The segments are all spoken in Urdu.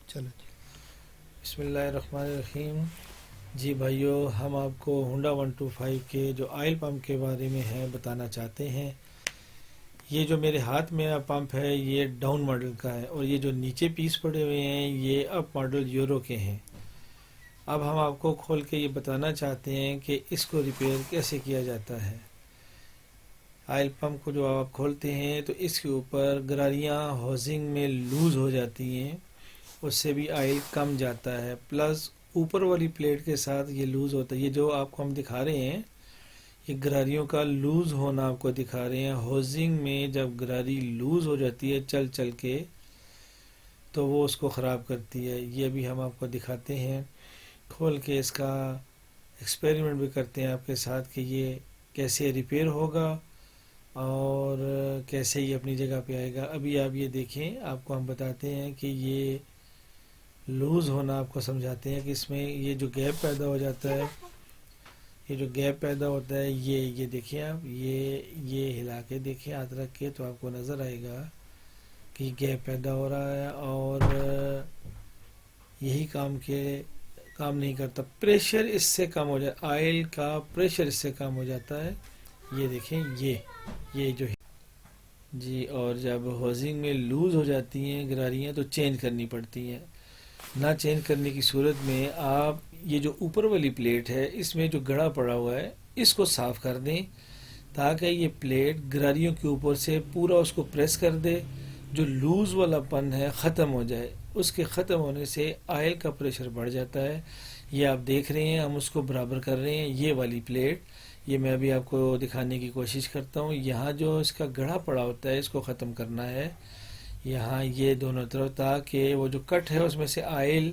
چلو جی۔ بسم اللہ الرحمن الرحیم۔ جی بھائیو، ہم آپ کو ہونڈا 125 کے جو آئل پمپ کے بارے میں ہے بتانا چاہتے ہیں۔ یہ جو میرے ہاتھ میں پمپ ہے یہ ڈاؤن ماڈل کا ہے، اور یہ جو نیچے پیس پڑے ہوئے ہیں یہ اپ ماڈل یورو کے ہیں۔ اب ہم آپ کو کھول کے یہ بتانا چاہتے ہیں کہ اس کو ریپیئر کیسے کیا جاتا ہے۔ آئل پمپ کو جو آپ کھولتے ہیں تو اس کے اوپر گراریاں ہوزنگ میں لوز ہو جاتی ہیں، اس سے بھی آئل کم جاتا ہے، پلس اوپر والی پلیٹ کے ساتھ یہ لوز ہوتا ہے۔ یہ جو آپ کو ہم دکھا رہے ہیں یہ گراریوں کا لوز ہونا آپ کو دکھا رہے ہیں۔ ہوزنگ میں جب گراری لوز ہو جاتی ہے چل چل کے تو وہ اس کو خراب کرتی ہے۔ یہ بھی ہم آپ کو دکھاتے ہیں کھول کے، اس کا ایکسپیریمنٹ بھی کرتے ہیں آپ کے ساتھ کہ یہ کیسے ریپیئر ہوگا اور کیسے یہ اپنی جگہ پہ آئے گا۔ ابھی آپ یہ دیکھیں، آپ کو ہم بتاتے ہیں کہ یہ لوز ہونا آپ کو سمجھاتے ہیں کہ اس میں یہ جو گیپ پیدا ہو جاتا ہے، یہ جو گیپ پیدا ہوتا ہے یہ دیکھیں آپ، یہ ہلا کے دیکھیں ہاتھ رکھ کے تو آپ کو نظر آئے گا کہ یہ گیپ پیدا ہو رہا ہے، اور یہی کام نہیں کرتا۔ پریشر اس سے کم ہو جاتا، آئل کا پریشر اس سے کم ہو جاتا ہے۔ یہ دیکھیں یہ جو جی، اور جب ہوزنگ میں لوز ہو جاتی ہیں گراریاں تو چینج کرنی پڑتی ہیں۔ نہ چینج کرنے کی صورت میں آپ یہ جو اوپر والی پلیٹ ہے اس میں جو گڑا پڑا ہوا ہے اس کو صاف کر دیں تاکہ یہ پلیٹ گراریوں کے اوپر سے پورا اس کو پریس کر دے، جو لوز والا پن ہے ختم ہو جائے۔ اس کے ختم ہونے سے آئل کا پریشر بڑھ جاتا ہے۔ یہ آپ دیکھ رہے ہیں، ہم اس کو برابر کر رہے ہیں۔ یہ والی پلیٹ، یہ میں ابھی آپ کو دکھانے کی کوشش کرتا ہوں۔ یہاں جو اس کا گڑھا پڑا ہوتا ہے اس کو ختم کرنا ہے، یہاں یہ دونوں طرف، تاکہ وہ جو کٹ ہے اس میں سے آئل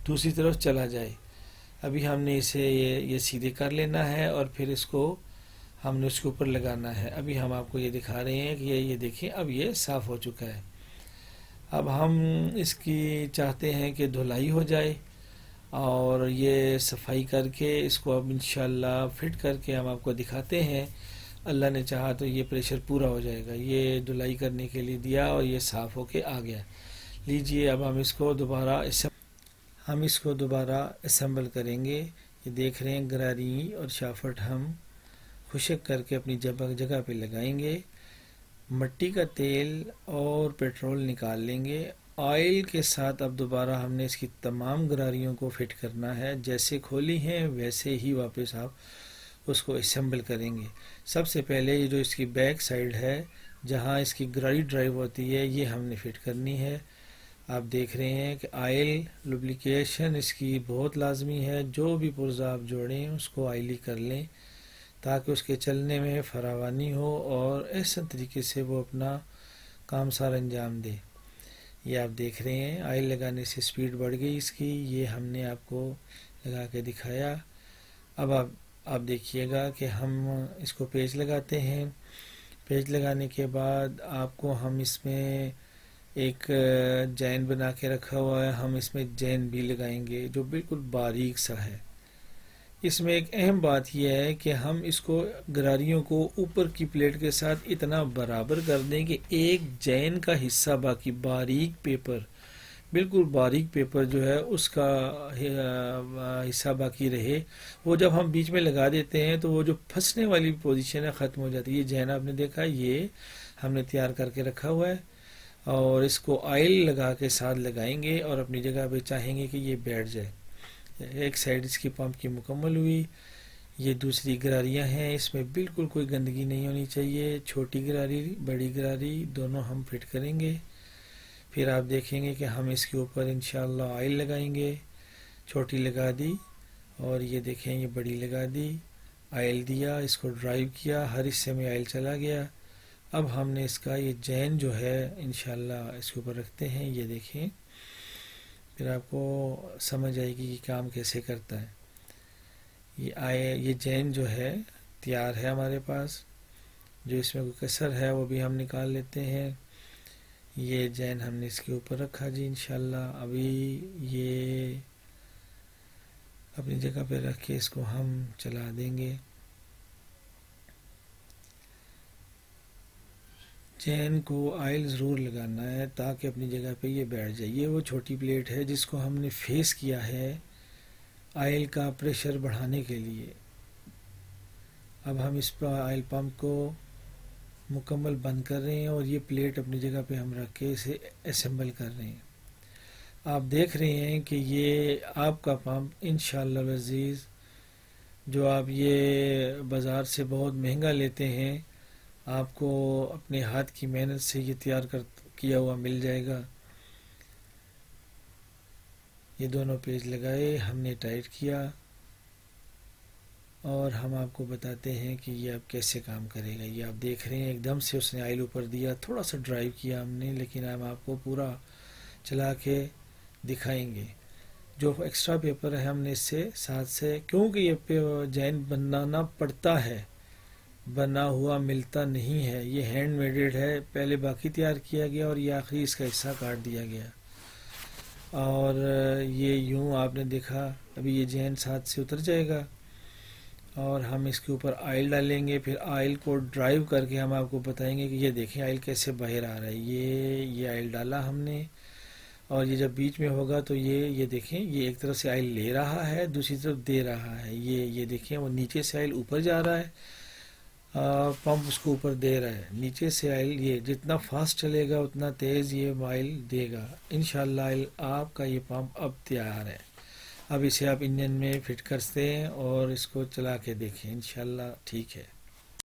دوسری طرف چلا جائے۔ ابھی ہم نے اسے یہ سیدھے کر لینا ہے اور پھر اس کو ہم نے اس کے اوپر لگانا ہے۔ ابھی ہم آپ کو یہ دکھا رہے ہیں کہ یہ دیکھیں اب یہ صاف ہو چکا ہے۔ اب ہم اس کی چاہتے ہیں کہ دھلائی ہو جائے، اور یہ صفائی کر کے اس کو اب انشاءاللہ فٹ کر کے ہم آپ کو دکھاتے ہیں۔ اللہ نے چاہا تو یہ پریشر پورا ہو جائے گا۔ یہ دھلائی کرنے کے لیے دیا اور یہ صاف ہو کے آ گیا۔ لیجئے اب ہم اس کو دوبارہ اسمبل کریں گے۔ یہ دیکھ رہے ہیں گراری اور شافٹ ہم خشک کر کے اپنی جگہ پہ لگائیں گے۔ مٹی کا تیل اور پیٹرول نکال لیں گے۔ آئل کے ساتھ اب دوبارہ ہم نے اس کی تمام گراریوں کو فٹ کرنا ہے، جیسے کھولی ہیں ویسے ہی واپس آپ اس کو اسمبل کریں گے۔ سب سے پہلے یہ جو اس کی بیک سائیڈ ہے جہاں اس کی گراری ڈرائیو ہوتی ہے یہ ہم نے فٹ کرنی ہے۔ آپ دیکھ رہے ہیں کہ آئل لوبریکیشن اس کی بہت لازمی ہے۔ جو بھی پرزہ آپ جوڑیں اس کو آئلی کر لیں تاکہ اس کے چلنے میں فراوانی ہو اور احسن طریقے سے وہ اپنا کام سار انجام دے۔ یہ آپ دیکھ رہے ہیں آئل لگانے سے سپیڈ بڑھ گئی اس کی، یہ ہم نے آپ کو لگا کے دکھایا۔ اب آپ دیکھیے گا کہ ہم اس کو پیچ لگاتے ہیں۔ پیچ لگانے کے بعد آپ کو ہم اس میں ایک جین بنا کے رکھا ہوا ہے، ہم اس میں جین بھی لگائیں گے جو بالکل باریک سا ہے۔ اس میں ایک اہم بات یہ ہے کہ ہم اس کو گراریوں کو اوپر کی پلیٹ کے ساتھ اتنا برابر کر دیں کہ ایک جین کا حصہ باقی باریک پیپر، بالکل باریک پیپر جو ہے اس کا حصہ باقی رہے۔ وہ جب ہم بیچ میں لگا دیتے ہیں تو وہ جو پھنسنے والی پوزیشن ہے ختم ہو جاتی ہے۔ یہ جین آپ نے دیکھا، یہ ہم نے تیار کر کے رکھا ہوا ہے، اور اس کو آئل لگا کے ساتھ لگائیں گے اور اپنی جگہ پہ چاہیں گے کہ یہ بیٹھ جائے۔ ایک سائیڈ اس کی پمپ کی مکمل ہوئی۔ یہ دوسری گراریاں ہیں، اس میں بالکل کوئی گندگی نہیں ہونی چاہیے۔ چھوٹی گراری بڑی گراری دونوں ہم فٹ کریں گے۔ پھر آپ دیکھیں گے کہ ہم اس کے اوپر انشاءاللہ آئل لگائیں گے۔ چھوٹی لگا دی اور یہ دیکھیں یہ بڑی لگا دی، آئل دیا، اس کو ڈرائیو کیا، ہر حصے میں آئل چلا گیا۔ اب ہم نے اس کا یہ جین جو ہے انشاءاللہ اس کے اوپر رکھتے ہیں۔ یہ دیکھیں، پھر آپ کو سمجھ آئے گی کہ کام کیسے کرتا ہے۔ یہ جین جو ہے تیار ہے ہمارے پاس، جو اس میں کوئی کسر ہے وہ بھی ہم نکال لیتے ہیں۔ یہ جین ہم نے اس کے اوپر رکھا جی انشاءاللہ۔ ابھی یہ اپنی جگہ پہ رکھ کے اس کو ہم چلا دیں گے چین کو آئل ضرور لگانا ہے تاکہ اپنی جگہ پہ یہ بیٹھ جائے. یہ وہ چھوٹی پلیٹ ہے جس کو ہم نے فیس کیا ہے آئل کا پریشر بڑھانے کے لیے. اب ہم اس پر آئل پمپ کو مکمل بند کر رہے ہیں اور یہ پلیٹ اپنی جگہ پہ ہم رکھ کے اسے اسمبل کر رہے ہیں. آپ دیکھ رہے ہیں کہ یہ آپ کا پمپ انشاءاللہ العزیز جو آپ یہ بازار سے بہت مہنگا لیتے ہیں آپ کو اپنے ہاتھ کی محنت سے یہ تیار کیا ہوا مل جائے گا. یہ دونوں پیج لگائے ہم نے ٹائٹ کیا اور ہم آپ کو بتاتے ہیں کہ یہ اب کیسے کام کرے گا. یہ آپ دیکھ رہے ہیں ایک دم سے اس نے آئل اوپر دیا, تھوڑا سا ڈرائیو کیا ہم نے, لیکن ہم آپ کو پورا چلا کے دکھائیں گے. جو ایکسٹرا پیپر ہے ہم نے اس سے ساتھ سے, کیونکہ یہ جین بنانا پڑتا ہے, بنا ہوا ملتا نہیں ہے, یہ ہینڈ میڈڈ ہے, پہلے باقی تیار کیا گیا اور یہ آخری اس کا حصہ کاٹ دیا گیا. اور یہ یوں آپ نے دیکھا ابھی یہ جین ساتھ سے اتر جائے گا اور ہم اس کے اوپر آئل ڈالیں گے. پھر آئل کو ڈرائیو کر کے ہم آپ کو بتائیں گے کہ یہ دیکھیں آئل کیسے باہر آ رہا ہے. یہ آئل ڈالا ہم نے اور یہ جب بیچ میں ہوگا تو یہ دیکھیں یہ ایک طرف سے آئل لے رہا ہے دوسری طرف دے رہا ہے. یہ دیکھیں وہ نیچے سے آئل اوپر جا رہا ہے, پمپ اس کو اوپر دے رہا ہے. نیچے سے آئل یہ جتنا فاسٹ چلے گا اتنا تیز یہ آئل دے گا. انشاءاللہ آپ کا یہ پمپ اب تیار ہے. اب اسے آپ انجن میں فٹ کرتے ہیں اور اس کو چلا کے دیکھیں, انشاءاللہ ٹھیک ہے.